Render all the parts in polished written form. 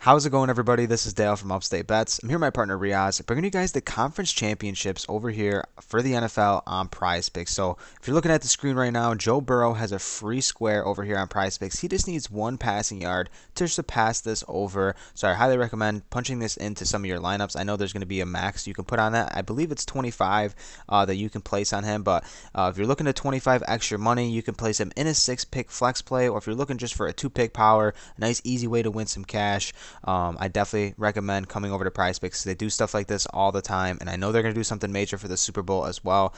How's it going, everybody? This is Dale from Upstate Bets. I'm here with my partner Reoz, bringing you guys the conference championships over here for the NFL on Prize Picks. So, if you're looking at the screen right now, Joe Burrow has a free square over here on Prize Picks. He just needs one passing yard to surpass this over. So, I highly recommend punching this into some of your lineups. I know there's going to be a max you can put on that. I believe it's 25 that you can place on him, but if you're looking at 25 extra money, you can place him in a 6-pick flex play, or if you're looking just for a 2-pick power, a nice easy way to win some cash. I definitely recommend coming over to Prize Picks. They do stuff like this all the time, and I know they're going to do something major for the Super Bowl as well.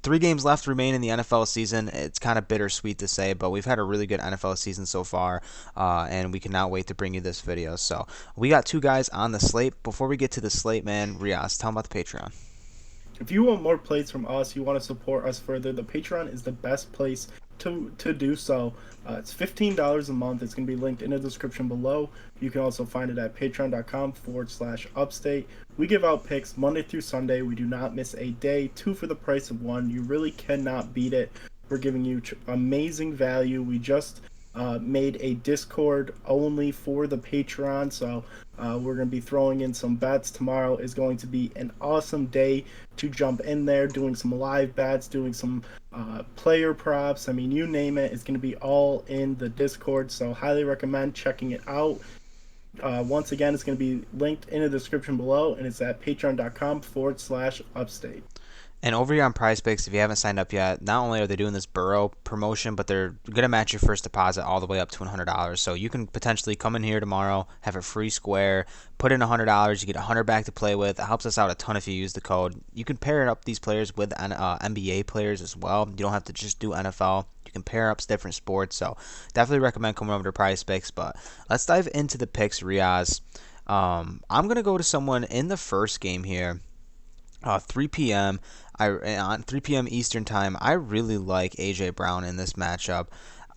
3 games left remain in the NFL season. It's kind of bittersweet to say, but we've had a really good NFL season so far, and we cannot wait to bring you this video. So we got 2 guys on the slate. Before we get to the slate, man, Reoz, tell them about the Patreon. If you want more plays from us, you want to support us further, the Patreon is the best place to do so. It's $15 a month. It's going to be linked in the description below. You can also find it at patreon.com/upstate. We give out picks Monday through Sunday. We do not miss a day. 2 for the price of 1. You really cannot beat it. We're giving you amazing value. We just made a Discord only for the Patreon, so we're going to be throwing in some bets. Tomorrow is going to be an awesome day to jump in there, doing some live bets, doing some player props. I mean, you name it, it's going to be all in the Discord, so highly recommend checking it out. Once again, it's going to be linked in the description below, and it's at patreon.com/upstate. And over here on Prize Picks, if you haven't signed up yet, not only are they doing this Burrow promotion, but they're going to match your first deposit all the way up to $100. So you can potentially come in here tomorrow, have a free square, put in $100, you get $100 back to play with. It helps us out a ton if you use the code. You can pair up these players with NBA players as well. You don't have to just do NFL. You can pair up different sports. So definitely recommend coming over to Prize Picks. But let's dive into the picks, Reoz. I'm going to go to someone in the first game here. 3 p.m. On 3 p.m. Eastern time. I really like AJ Brown in this matchup.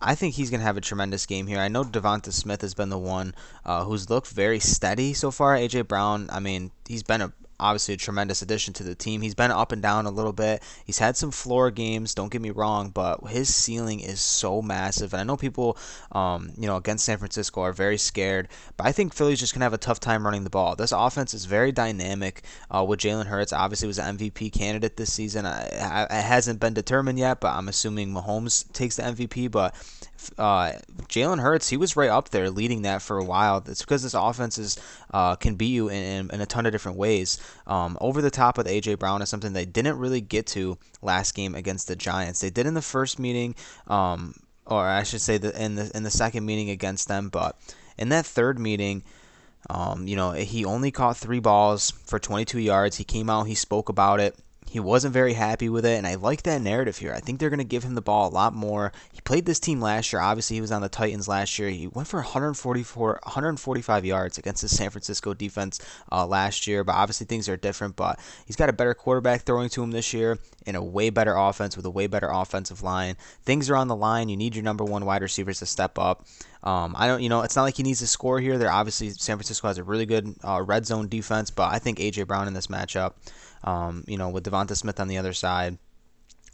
I think he's going to have a tremendous game here. I know Devonta Smith has been the one who's looked very steady so far. AJ Brown, I mean, he's been obviously a tremendous addition to the team. He's been up and down a little bit. He's had some floor games, don't get me wrong, but his ceiling is so massive. And I know people, against San Francisco are very scared, but I think Philly's just going to have a tough time running the ball. This offense is very dynamic with Jalen Hurts. Obviously was an MVP candidate this season. It hasn't been determined yet, but I'm assuming Mahomes takes the MVP. But Jalen Hurts, he was right up there leading that for a while. It's because this offense can beat you in a ton of different ways. Over the top with AJ Brown is something they didn't really get to last game against the Giants. They did in the first meeting, or I should say in the second meeting against them, but in that third meeting, he only caught 3 balls for 22 yards. He came out, he spoke about it. He wasn't very happy with it, and I like that narrative here. I think they're going to give him the ball a lot more. He played this team last year. Obviously, he was on the Titans last year. He went for 145 yards against the San Francisco defense last year, but obviously things are different. But he's got a better quarterback throwing to him this year in a way better offense with a way better offensive line. Things are on the line. You need your number 1 wide receivers to step up. It's not like he needs to score here. San Francisco has a really good red zone defense, but I think AJ Brown in this matchup, with Devonta Smith on the other side,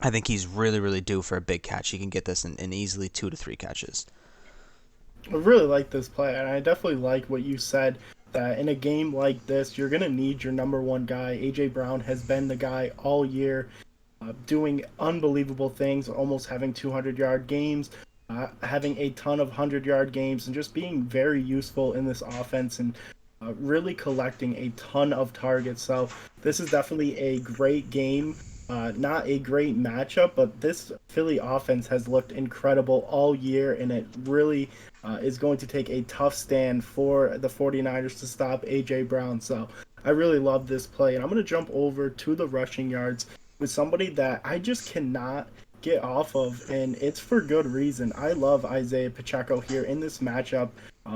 I think he's really, really due for a big catch. He can get this in easily 2 to 3 catches. I really like this play, and I definitely like what you said, that in a game like this, you're going to need your number 1 guy. A.J. Brown has been the guy all year, doing unbelievable things, almost having 200-yard games, having a ton of 100-yard games, and just being very useful in this offense, and really collecting a ton of targets. So this is definitely a great game. Not a great matchup, but this Philly offense has looked incredible all year, and it really is going to take a tough stand for the 49ers to stop A.J. Brown. So I really love this play, and I'm going to jump over to the rushing yards with somebody that I just cannot get off of, and it's for good reason. I love Isaiah Pacheco here in this matchup.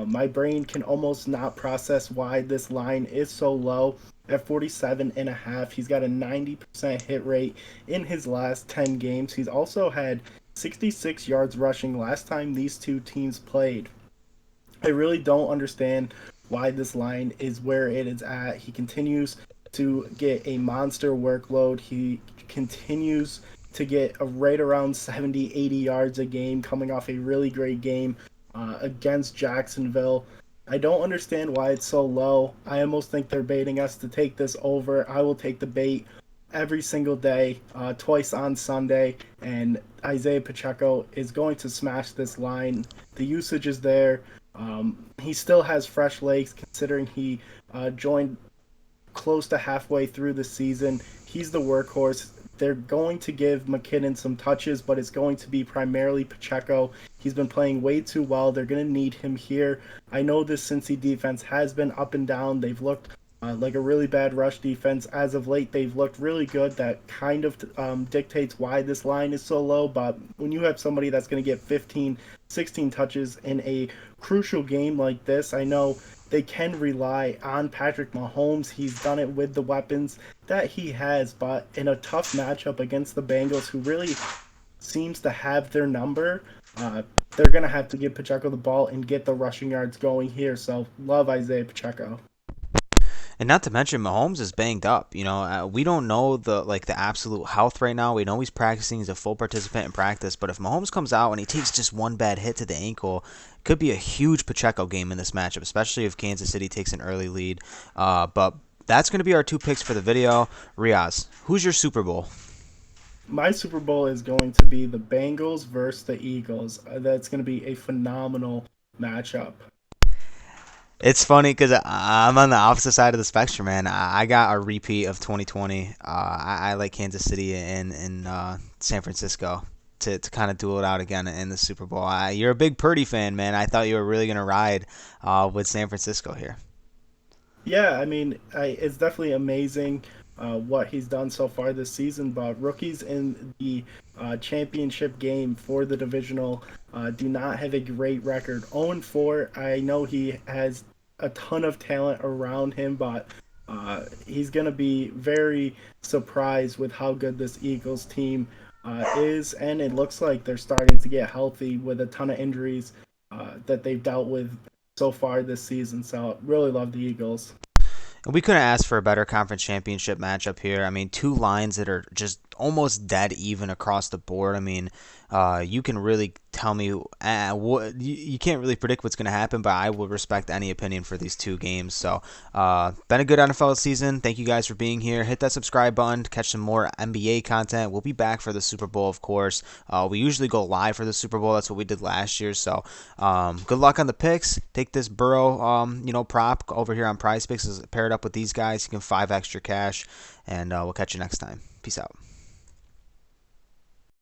My brain can almost not process why this line is so low at 47.5. He's got a 90% hit rate in his last 10 games. He's also had 66 yards rushing last time these two teams played. I really don't understand why this line is where it is at. He continues to get a monster workload. He continues to get right around 70, 80 yards a game, coming off a really great game against Jacksonville. I don't understand why it's so low. I almost think they're baiting us to take this over. I will take the bait every single day, twice on Sunday, and Isaiah Pacheco is going to smash this line. The usage is there. He still has fresh legs considering he joined close to halfway through the season. He's the workhorse. They're going to give McKinnon some touches, but it's going to be primarily Pacheco. He's been playing way too well. They're going to need him here. I know this Cincy defense has been up and down. They've looked like a really bad rush defense. As of late, they've looked really good. That kind of dictates why this line is so low. But when you have somebody that's going to get 15, 16 touches in a crucial game like this, I know they can rely on Patrick Mahomes. He's done it with the weapons that he has, but in a tough matchup against the Bengals, who really seems to have their number, they're going to have to give Pacheco the ball and get the rushing yards going here. So, love Isaiah Pacheco. And not to mention, Mahomes is banged up. We don't know the absolute health right now. We know he's practicing; he's a full participant in practice. But if Mahomes comes out and he takes just one bad hit to the ankle, it could be a huge Pacheco game in this matchup, especially if Kansas City takes an early lead. But that's going to be our two picks for the video. Reoz, who's your Super Bowl? My Super Bowl is going to be the Bengals versus the Eagles. That's going to be a phenomenal matchup. It's funny because I'm on the opposite side of the spectrum, man. I got a repeat of 2020. I like Kansas City and San Francisco to kind of duel it out again in the Super Bowl. You're a big Purdy fan, man. I thought you were really going to ride with San Francisco here. Yeah, I mean, it's definitely amazing what he's done so far this season. But rookies in the championship game for the divisional do not have a great record. 0-4. I know he has a ton of talent around him, but he's going to be very surprised with how good this Eagles team is. And it looks like they're starting to get healthy with a ton of injuries that they've dealt with so far this season. So really love the Eagles. And we couldn't ask for a better conference championship matchup here. I mean, two lines that are just almost dead even across the board. I mean, you can really tell me you can't really predict what's going to happen, but I will respect any opinion for these two games. So, been a good NFL season. Thank you guys for being here. Hit that subscribe button to catch some more NBA content. We'll be back for the Super Bowl, of course. We usually go live for the Super Bowl. That's what we did last year. So, good luck on the picks. Take this Burrow, prop over here on PrizePicks. Pair it up with these guys. You can 5 extra cash, and we'll catch you next time. Peace out.